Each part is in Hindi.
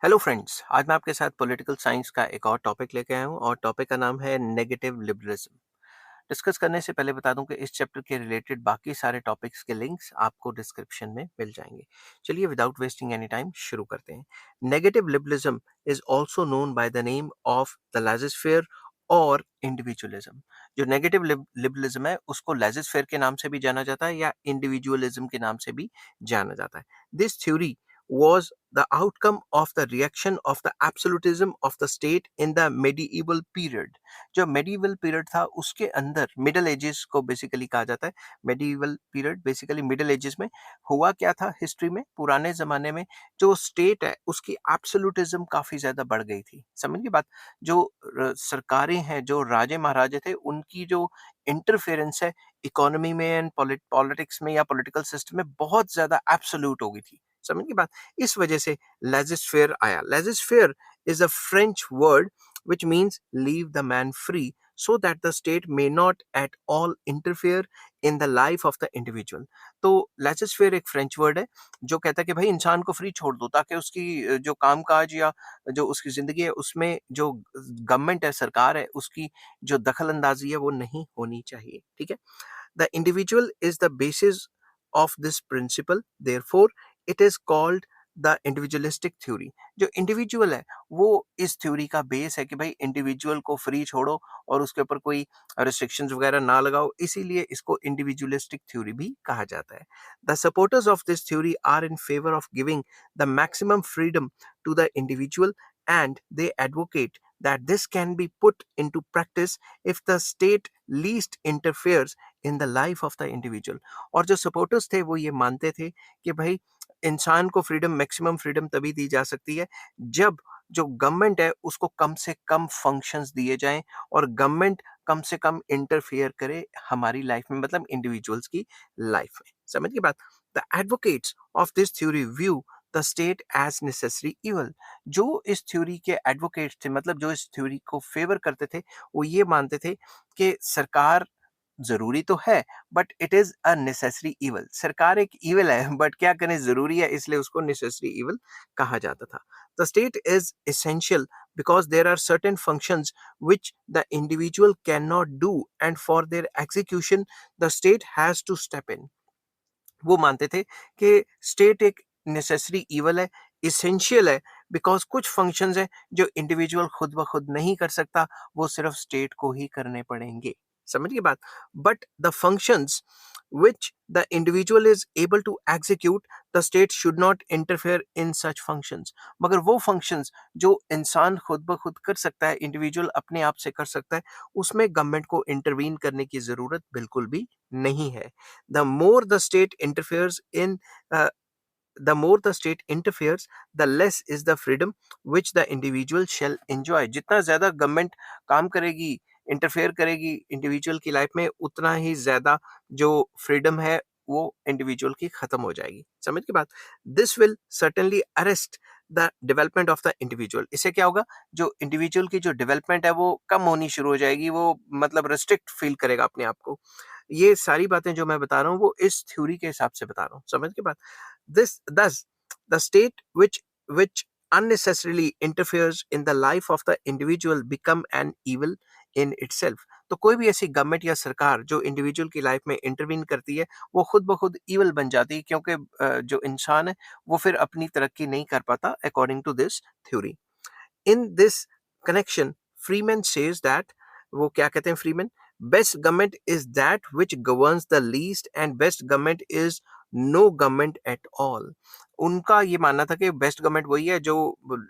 हेलो फ्रेंड्स, आज मैं आपके साथ पॉलिटिकल साइंस का एक और टॉपिक लेके आया हूँ और टॉपिक का नाम है नेगेटिव लिबरलिज्म। डिस्कस करने से पहले बता दूं कि इस चैप्टर के रिलेटेड बाकी सारे टॉपिक्स के लिंक्स आपको डिस्क्रिप्शन में मिल जाएंगे। चलिए विदाउट वेस्टिंग एनी टाइम शुरू करते हैं। Negative liberalism is also known by the name of the laissez faire और इंडिविजुअलिज्म। जो नेगेटिव लिबरलिज्म है उसको लाइजोस्फेयर के नाम से भी जाना जाता है या इंडिविजुअलिज्म के नाम से भी जाना जाता है। This theory was the outcome of the reaction of the absolutism of the state in the medieval period। जो medieval period था उसके अंदर मिडल एजेस को बेसिकली कहा जाता है। medieval period basically middle edges में हुआ क्या था हिस्ट्री में, पुराने जमाने में जो स्टेट है उसकी एब्सोल्यूटिज्म काफी ज्यादा बढ़ गई थी। समझ की बात। जो सरकारें हैं, जो राजे महाराजे थे, उनकी जो इंटरफेरेंस है इकोनॉमी में एंड पॉलिटिक्स में या पॉलिटिकल सिस्टम में बहुत ज्यादा एब्सोल्यूट हो गई थी। समझ की बात। इस वजह से लेजिस्फेयर आया। Laissez faire is a French word which means leave the man free so that the state may not at all interfere in the life of the individual। तो लेजिस्फेयर एक फ्रेंच वर्ड है जो कहता है कि भाई इंसान को फ्री छोड़ दो ताकि उसकी जो कामकाज या जो उसकी जिंदगी है उसमें जो गवर्नमेंट है, सरकार है, उसकी जो दखल अंदाजी है वो नहीं होनी चाहिए। ठीक है। The individual is the basis of this principle, therefore it is called the individualistic theory. जो इंडिविजुअल है वो इस थ्योरी का बेस है कि भाई इंडिविजुअल को फ्री छोड़ो और उसके ऊपर कोई रिस्ट्रिक्शंस वगैरह ना लगाओ, इसीलिए इसको इंडिविजुअलिस्टिक थ्योरी भी कहा जाता है। The supporters of this theory are in favour of giving the maximum freedom to the individual and they advocate that this can be put into practice if the state least interferes in the life of the individual। और जो सपोर्टर्स थे वो ये मानते थे कि भाई इंसान को फ्रीडम, मैक्सिमम फ्रीडम तभी दी जा सकती है जब जो गवर्नमेंट है उसको कम से कम फंक्शंस दिए जाएं और गवर्नमेंट कम से कम इंटरफेयर करे हमारी लाइफ में, मतलब इंडिविजुअल्स की लाइफ में। समझ की बात। The advocates of this theory view the state as necessary evil. जो इस थ्योरी के एडवोकेट्स थे, मतलब जो इस थ्योरी को फेवर करते थे, वो ये मानते थे कि सरकार जरूरी तो है but it is a necessary evil. सरकार एक इवल है बट क्या करें, जरूरी है, इसलिए उसको नेसेसरी इवल कहा जाता था। The state is essential because there are certain functions which the individual cannot do and for their execution the state has to step in। वो मानते थे कि स्टेट एक नेसेसरी इवल है, इसेंशियल है, बिकॉज कुछ फंक्शंस हैं जो इंडिविजुअल खुद ब खुद नहीं कर सकता, वो सिर्फ स्टेट को ही करने पड़ेंगे। समझ की बात। But the functions which the individual is able to execute the state should not interfere in such functions। मगर वो functions जो इंसान खुद ब खुद कर सकता है, इंडिविजुअल अपने आप से कर सकता है, उसमें गवर्नमेंट को इंटरवीन करने की जरूरत बिल्कुल भी नहीं है। the more the state interferes in uh, the more the state interferes the less is the freedom which the individual shall enjoy। जितना ज्यादा गवर्नमेंट काम करेगी, इंटरफेयर करेगी इंडिविजुअल की लाइफ में, उतना ही ज्यादा जो फ्रीडम है वो इंडिविजुअल की खत्म हो जाएगी। समझ की बात। This will certainly arrest the development of the individual. इससे क्या होगा, जो इंडिविजुअल की जो डेवलपमेंट है वो कम होनी शुरू हो जाएगी, वो मतलब रिस्ट्रिक्ट फील करेगा अपने आप को। ये सारी बातें जो मैं बता रहा हूँ वो इस थ्योरी के हिसाब से बता रहा हूँ। समझ के बाद। This thus the state which unnecessarily interferes in the life of the individual become an evil in itself। तो कोई भी ऐसी गवर्नमेंट या सरकार जो इंडिविजुअल की लाइफ में इंटरवीन करती है वो खुद ब खुद इवल बन जाती है, क्योंकि जो इंसान है वो फिर अपनी तरक्की नहीं कर पाता according to this theory. In this connection Freeman says that, वो क्या कहते हैं Freeman, best government is that which governs the least and best government is no government at all. उनका ये मानना था कि बेस्ट गवर्नमेंट वही है जो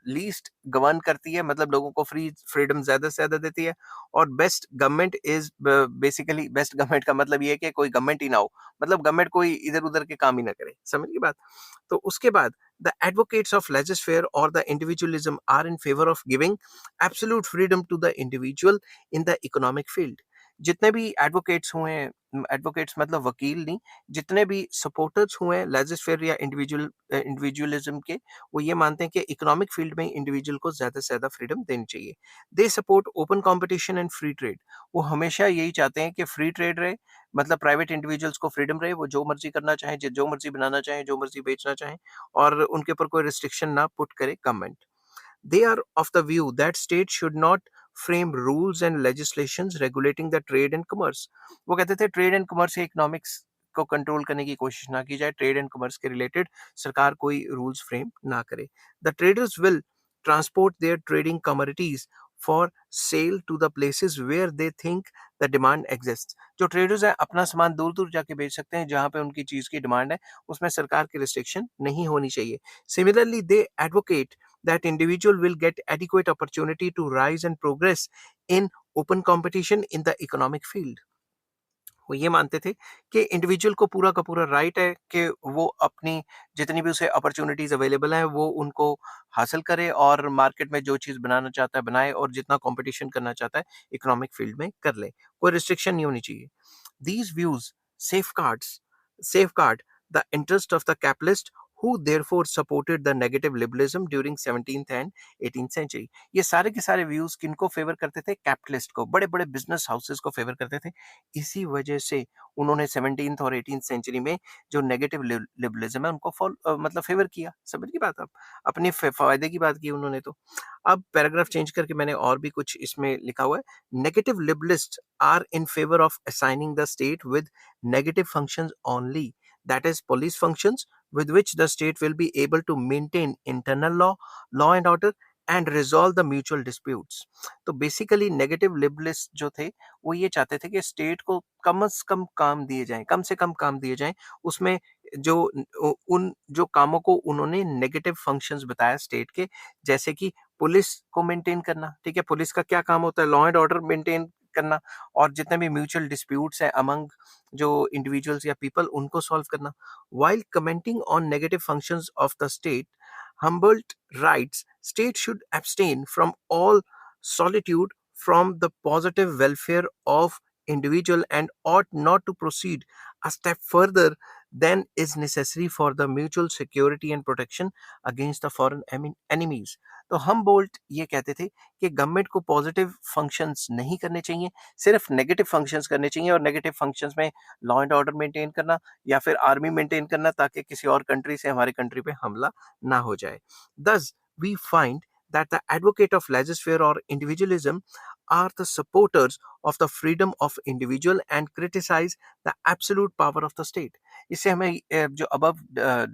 लीस्ट गवर्न करती है, मतलब लोगों को फ्रीडम ज्यादा से ज्यादा देती है। और best government is basically, best government का मतलब ये है कि कोई गवर्नमेंट ही ना हो, मतलब गवर्नमेंट कोई इधर उधर के काम ही ना करे। समझ की बात। तो उसके बाद the advocates of laissez-faire or the individualism are in favor of giving absolute freedom to the individual in the economic field। जितने भी एडवोकेट्स हुए हैं, एडवोकेट्स मतलब वकील नहीं, जितने भी सपोर्टर्स हुए हैं लेजिस्फेयर या इंडिविजुअलिज्म के, वो ये मानते हैं कि इकोनॉमिक फील्ड में इंडिविजुअल को ज्यादा से ज्यादा फ्रीडम देनी चाहिए। They support open competition and free trade. वो हमेशा यही चाहते हैं कि फ्री ट्रेड रहे, मतलब प्राइवेट इंडिविजुअल्स को फ्रीडम रहे, वो जो मर्जी करना चाहें, जो मर्जी बनाना चाहें, जो मर्जी बेचना चाहें, और उनके ऊपर कोई रिस्ट्रिक्शन ना पुट करे government. They are of the view that state should not frame rules and legislations regulating the trade and commerce. वो कहते थे ट्रेड एंड कमर्स या इकोनॉमिक्स को कंट्रोल करने की कोशिश ना की जाए, ट्रेड एंड कमर्स के रिलेटेड सरकार कोई रूल्स फ्रेम ना करे. The traders will transport their trading commodities for sale to the places where they think the demand exists. जो ट्रेडर्स हैं अपना सामान दूर दूर जाके बेच सकते हैं जहां पे उनकी चीज की डिमांड है, उसमें सरकार की रिस्ट्रिक्शन नहीं होनी चाहिए. Similarly, they advocate that individual will get adequate opportunity to rise and progress in open competition in the economic field. वो ये मानते थे कि इंडिविजुअल को पूरा का पूरा राइट है कि वो अपनी जितनी भी उसे अपॉर्चुनिटीज अवेलेबल हैं वो उनको हासिल करे और मार्केट में जो चीज़ बनाना चाहता है बनाए और जितना कंपटीशन करना चाहता है इकोनॉमिक फील्ड में कर ले, कोई रिस्ट्रिक्शन नहीं होनी चाहिए. These views safeguard the interest of the capitalist who therefore supported the negative liberalism during 17th and 18th century. ये सारे के सारे व्यूज किनको फेवर करते थे? कैपिटलिस्ट को, बड़े बड़े बिजनेस हाउसेस को फेवर करते थे. इसी वजह से उन्होंने 17th और 18th सेंचुरी में जो नेगेटिव लिबरलिज्म है उनको मतलब फेवर किया. समझ की बात, आप अपने फायदे की बात की उन्होंने. तो अब पैराग्राफ चेंज करके मैंने और भी कुछ इसमें लिखा हुआ है. Negative liberalist are in favor of assigning the state with negative functions only, that is police functions with which the state will be able to maintain internal law and order and resolve the mutual disputes. तो बेसिकली नेगेटिव लिबरलिस्ट जो थे वो ये चाहते थे कि स्टेट को कम से कम काम दिए जाएं, कम से कम काम दिए जाएं. उसमें जो उन जो कामों को उन्होंने नेगेटिव फंक्शंस बताया स्टेट के, जैसे कि पुलिस को मेंटेन करना. ठीक है, पुलिस का क्या काम होता है? लॉ एंड ऑर्डर मेंटेन करना और जितने भी म्यूचुअल डिस्प्यूट्स हैं अमंग जो इंडिविजुअल्स या पीपल उनको सॉल्व करना. While commenting on negative functions of the state, Humboldt writes, state should abstain from all solitude from the positive welfare of individual and ought not to proceed a step further than is necessary for the mutual security and protection against the foreign enemies. तो हम बोल्ट ये कहते थे कि गवर्नमेंट को पॉजिटिव फंक्शंस नहीं करने चाहिए, सिर्फ नेगेटिव फंक्शंस करने चाहिए. और नेगेटिव फंक्शंस में लॉ एंड ऑर्डर मेंटेन करना या फिर आर्मी मेंटेन करना ताकि किसी और कंट्री से हमारे कंट्री पे हमला ना हो जाए. Thus, we find that the advocate of laissez-faire or individualism are the supporters of the freedom of individual and criticize the absolute power of the state. इससे हमें जो अबव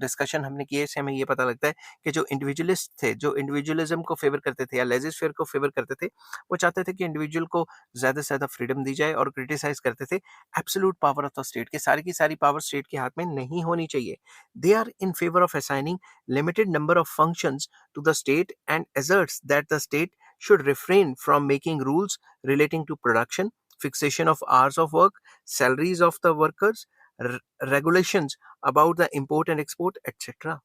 डिस्कशन हमने किए इससे हमें ये पता लगता है कि जो इंडिविजुअलिस्ट थे, जो इंडिविजुअलिज्म को फेवर करते थे या लेजिस्फेयर को फेवर करते थे, वो चाहते थे कि इंडिविजुअल को ज़्यादा से ज़्यादा फ्रीडम दी जाए और क्रिटिसाइज करते थे absolute power of the state, के सारी की सारी पावर स्टेट के हाथ में नहीं होनी चाहिए. They are in favour of assigning limited number of functions to the state and asserts that the state should refrain from making rules relating to production, fixation of hours of work, salaries of the workers, regulations about the import and export, etc.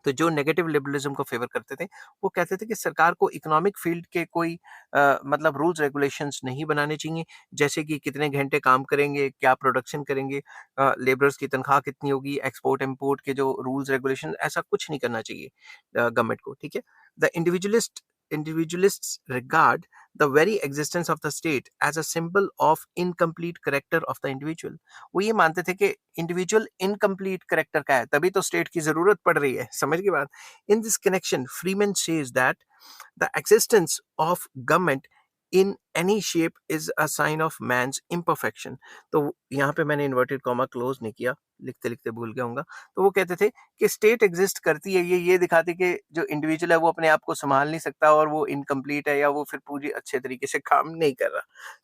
तो जो नेगेटिव लिबरलिज्म को फेवर करते थे वो कहते थे कि सरकार को इकोनॉमिक फील्ड के कोई मतलब रूल्स रेगुलेशंस नहीं बनाने चाहिए, जैसे कि कितने घंटे काम करेंगे, क्या प्रोडक्शन करेंगे, लेबरर्स की तनख्वाह कितनी होगी, एक्सपोर्ट इंपोर्ट के जो रूल्स रेगुलेशन, ऐसा कुछ नहीं करना चाहिए गवर्नमेंट को. ठीक है. The individualists regard the very existence of the state as a symbol of incomplete character of the individual. वो ये मानते थे कि इंडिविजुअल इनकम्प्लीट करेक्टर का है, तभी तो स्टेट की जरूरत पड़ रही है. समझ की बात. In this connection Freeman says that the existence of government in any shape is a sign of man's imperfection. तो यहाँ पे मैंने इन्वर्टेड कॉमा क्लोज नहीं किया, लिखते लिखते भूल गया हूँ. तो वो कहते थे कि स्टेट एग्जिस्ट करती है ये दिखाती कि जो इंडिविजुअल है वो अपने आप को संभाल नहीं सकता और वो इनकम्प्लीट है या वो फिर पूरी अच्छे तरीके से काम नहीं कर रहा.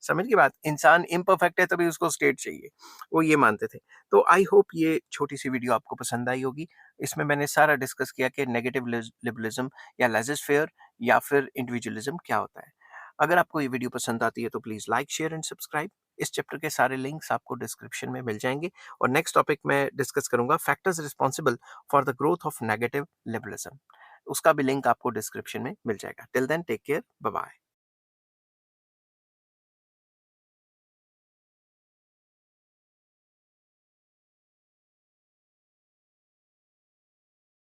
समझ की बात. इंसान इम्परफेक्ट है तभी उसको स्टेट चाहिए, वो ये मानते थे. तो आई होप ये छोटी सी वीडियो आपको पसंद आई होगी. इसमें मैंने सारा डिस्कस किया कि नेगेटिव लिबरलिज्म या लेजिस्फेयर या फिर इंडिविजुअलिज्म क्या होता है. अगर आपको ये वीडियो पसंद आती है तो please like, share and subscribe. इस चैप्टर के सारे लिंक्स आपको डिस्क्रिप्शन में मिल जाएंगे. और नेक्स्ट टॉपिक में डिस्कस करूंगा factors responsible for the growth of negative liberalism. उसका भी लिंक आपको डिस्क्रिप्शन में मिल जाएगा. Till then take care, bye bye.